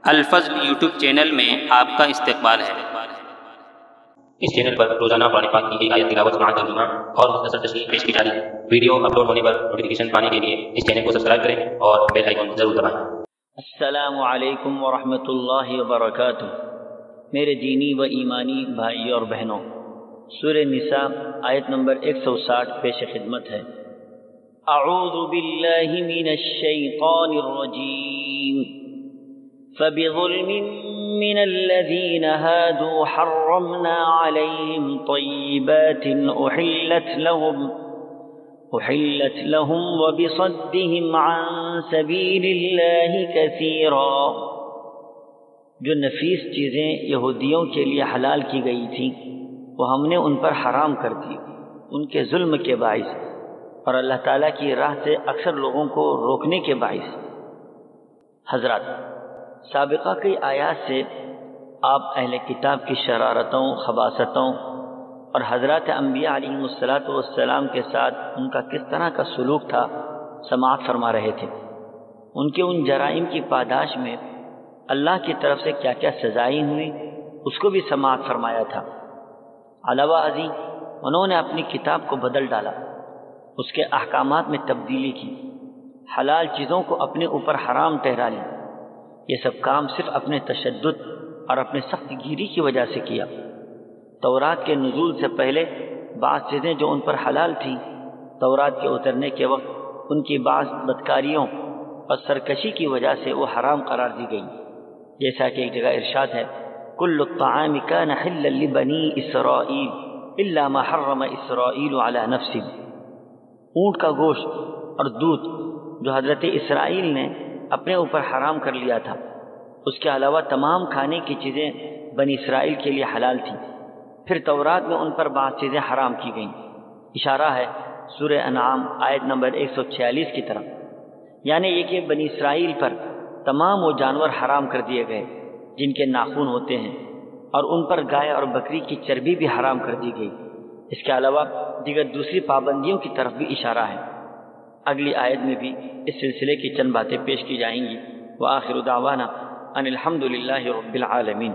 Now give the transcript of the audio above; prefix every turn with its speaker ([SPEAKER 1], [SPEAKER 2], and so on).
[SPEAKER 1] الفضل YouTube channel میں آپ کا استقبال ہے۔
[SPEAKER 2] اس چینل پر روزانہ قرآن پاک کی ایک آیت تلاوت سماعت ترجمہ اور مختصر تشریح پیش کی جا رہی ہے۔ ویڈیو اپلوڈ ہونے پر نوٹیفیکیشن پانے کے لیے اس چینل کو سبسکرائب کریں اور بیل آئیکن ضرور دبائیں۔
[SPEAKER 3] السلام علیکم ورحمۃ اللہ وبرکاتہ۔ میرے دینی و ایمانی بھائی اور بہنوں، سورہ نساء آیت نمبر 160 پیش خدمت ہے۔ اعوذ باللہ من الشیطان الرجیم، فبظلم من الذین هادوا حرمنا علیہم طیبات أحلت لهم وبصدهم عن سبیل اللہ کثیرا۔ جو نفیس چیزیں یہودیوں کے لیے حلال کی گئی تھیں وہ ہم نے ان پر حرام کر دی ان کے ظلم کے باعث، اور اللہ تعالیٰ کی راہ سے اکثر لوگوں کو روکنے کے باعث۔ حضرات، سابقہ کی آیات سے آپ اہل کتاب کی شرارتوں، خباثتوں اور حضرات انبیاء علیہم السلام کے ساتھ ان کا کس طرح کا سلوک تھا سماعت فرما رہے تھے۔ ان کے ان جرائم کی پاداش میں اللہ کی طرف سے کیا کیا سزائیں ہوئی اس کو بھی سماعت فرمایا تھا۔ علاوہ ازیں انہوں نے اپنی کتاب کو بدل ڈالا، اس کے احکامات میں تبدیلی کی، حلال چیزوں کو اپنے اوپر حرام ٹھہرا لی۔ یہ سب کام صرف اپنے تشدد اور اپنے سخت گیری کی وجہ سے کیا۔ تورات کے نزول سے پہلے بعض چیزیں جو ان پر حلال تھیں، تورات کے اترنے کے وقت ان کی بعض بدکاریوں اور سرکشی کی وجہ سے وہ حرام قرار دی گئی، جیسا کہ ایک جگہ ارشاد ہے، کل الطعام کان حلا لبنی اسرائیل الا ما حرم اسرائیل علی نفسہ۔ اونٹ کا گوشت اور دودھ جو حضرت اسرائیل نے اپنے اوپر حرام کر لیا تھا، اس کے علاوہ تمام کھانے کی چیزیں بنی اسرائیل کے لیے حلال تھیں۔ پھر تورات میں ان پر بعض چیزیں حرام کی گئیں۔ اشارہ ہے سورہ انعام آیت نمبر 146 کی طرف، یعنی یہ کہ بنی اسرائیل پر تمام وہ جانور حرام کر دیے گئے جن کے ناخن ہوتے ہیں، اور ان پر گائے اور بکری کی چربی بھی حرام کر دی گئی۔ اس کے علاوہ دیگر دوسری پابندیوں کی طرف بھی اشارہ ہے۔ اگلی آیت میں بھی اس سلسلے کی چند باتیں پیش کی جائیں گی۔ وآخر دعوانا ان الحمد للہ رب العالمین۔